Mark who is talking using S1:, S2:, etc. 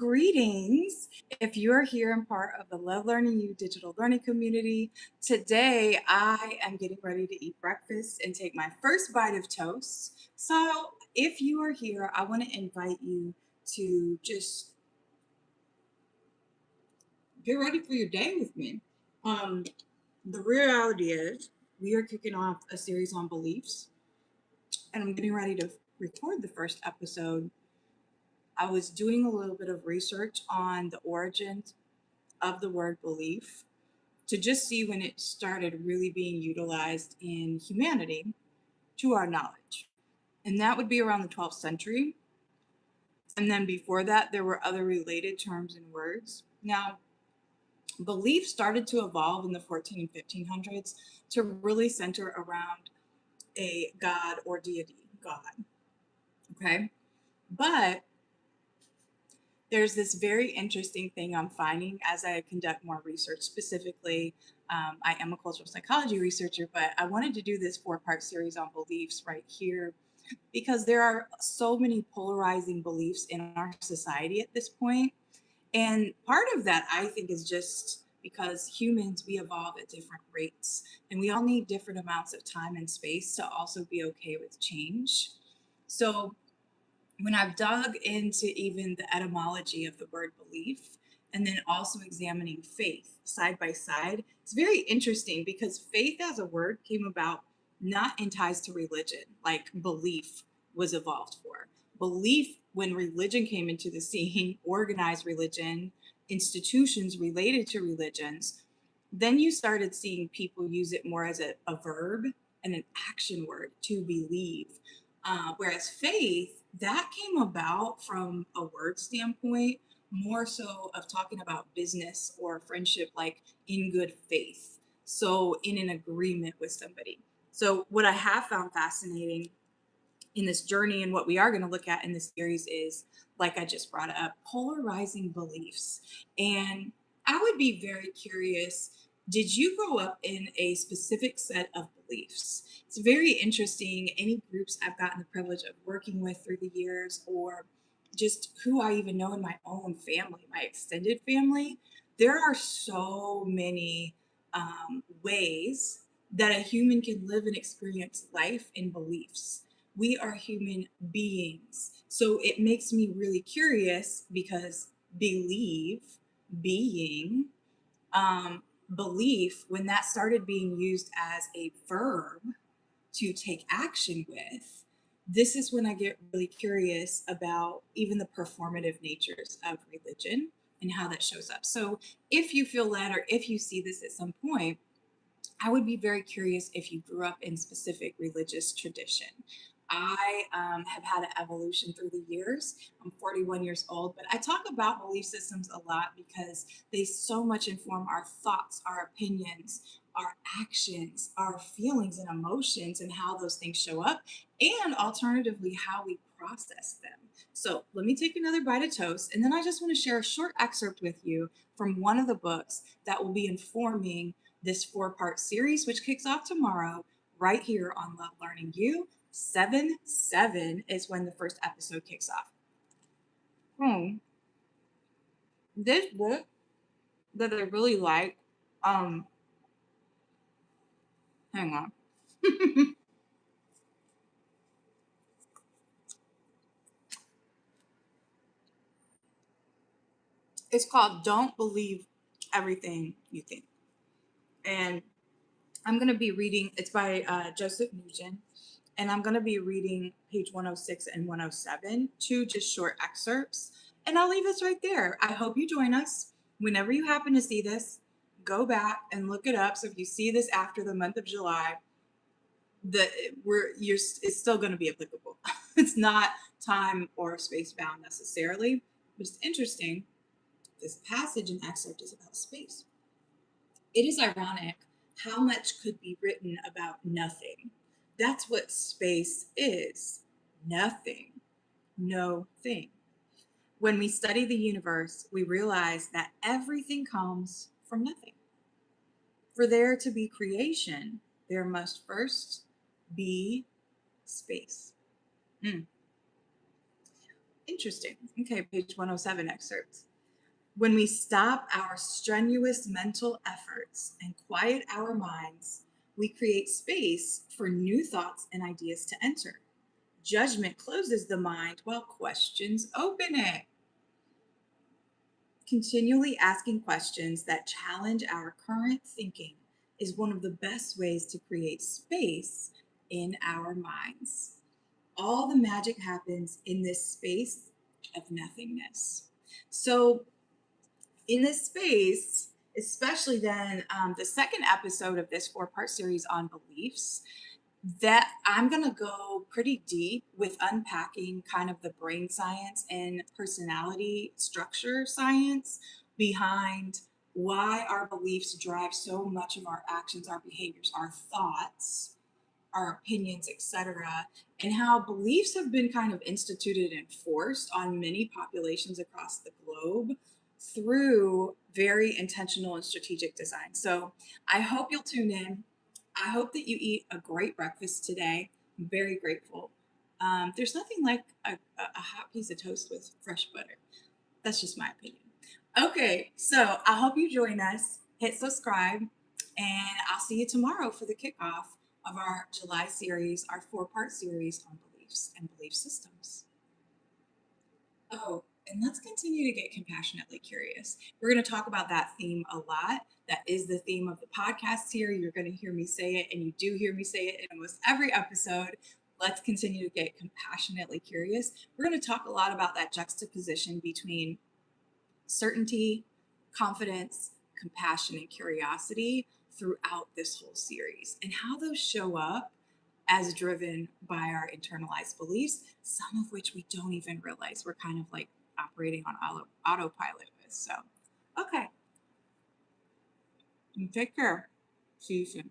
S1: greetings. If you're here and part of the Love Learning You digital learning community, today I am getting ready to eat breakfast and take my first bite of toast. So, if you are here, I want to invite you to just get ready for your day with me. Um, the reality is, we are kicking off a series on beliefs, and I'm getting ready to record the first episode. I was doing a little bit of research on the origins of the word belief to just see when it started really being utilized in humanity to our knowledge. And that would be around the 12th century. And then before that, there were other related terms and words. Now, belief started to evolve in the 14 and 1500s to really center around a god or deity, God. Okay. But there's this very interesting thing I'm finding as I conduct more research. Specifically, I am a cultural psychology researcher, but I wanted to do this 4-part series on beliefs right here because there are so many polarizing beliefs in our society at this point. And part of that, I think, is just because humans, we evolve at different rates and we all need different amounts of time and space to also be okay with change. So when I've dug into even the etymology of the word belief and then also examining faith side by side, it's very interesting because faith as a word came about not in ties to religion, like belief was evolved for. Belief, when religion came into the scene, organized religion, institutions related to religions, then you started seeing people use it more as a verb and an action word to believe. Whereas faith, that came about from a word standpoint, more so of talking about business or friendship, like in good faith. So, in an agreement with somebody. So, what I have found fascinating in this journey and what we are going to look at in this series is, like I just brought up, polarizing beliefs. And I would be very curious, did you grow up in a specific set of beliefs? It's very interesting. Any groups I've gotten the privilege of working with through the years, or just who I even know in my own family, my extended family, there are so many ways that a human can live and experience life in beliefs. We are human beings. So it makes me really curious because believe, being, um, belief, when that started being used as a verb to take action with, this is when I get really curious about even the performative natures of religion and how that shows up. So if you feel led or if you see this at some point, I would be very curious if you grew up in specific religious tradition. I have had an evolution through the years. I'm 41 years old, but I talk about belief systems a lot because they so much inform our thoughts, our opinions, our actions, our feelings and emotions, and how those things show up, and alternatively, how we process them. So let me take another bite of toast, and then I just want to share a short excerpt with you from one of the books that will be informing this 4-part series, which kicks off tomorrow right here on Love Learning You. 7/7 is when the first episode kicks off. This book that I really like, um, hang on. It's called Don't Believe Everything You Think. And I'm going to be reading, it's by Joseph Nugent, and I'm going to be reading page 106 and 107, two just short excerpts. And I'll leave this right there. I hope you join us. Whenever you happen to see this, go back and look it up. So if you see this after the month of July, it's still going to be applicable. It's not time or space bound necessarily, but it's interesting. This passage and excerpt is about space. It is ironic how much could be written about nothing. That's what space is. Nothing. No thing. When we study the universe, we realize that everything comes from nothing. For there to be creation, there must first be space. Interesting. Okay, page 107 excerpt. When we stop our strenuous mental efforts and quiet our minds, we create space for new thoughts and ideas to enter. Judgment closes the mind while questions open it. Continually asking questions that challenge our current thinking is one of the best ways to create space in our minds. All the magic happens in this space of nothingness. So, in this space, especially then the second episode of this 4-part series on beliefs, that I'm going to go pretty deep with unpacking kind of the brain science and personality structure science behind why our beliefs drive so much of our actions, our behaviors, our thoughts, our opinions, etc., and how beliefs have been kind of instituted and forced on many populations across the globe through very intentional and strategic design. So I hope you'll tune in. I hope that you eat a great breakfast today. I'm very grateful. There's nothing like a hot piece of toast with fresh butter. That's just my opinion. Okay, so I hope you join us. Hit subscribe, and I'll see you tomorrow for the kickoff of our July series, our 4-part series on beliefs and belief systems. Oh, and let's continue to get compassionately curious. We're going to talk about that theme a lot. That is the theme of the podcast here. You're going to hear me say it, and you do hear me say it in almost every episode. Let's continue to get compassionately curious. We're going to talk a lot about that juxtaposition between certainty, confidence, compassion, and curiosity throughout this whole series, and how those show up as driven by our internalized beliefs, some of which we don't even realize we're kind of like operating on autopilot with. So, okay. Take care. See you soon.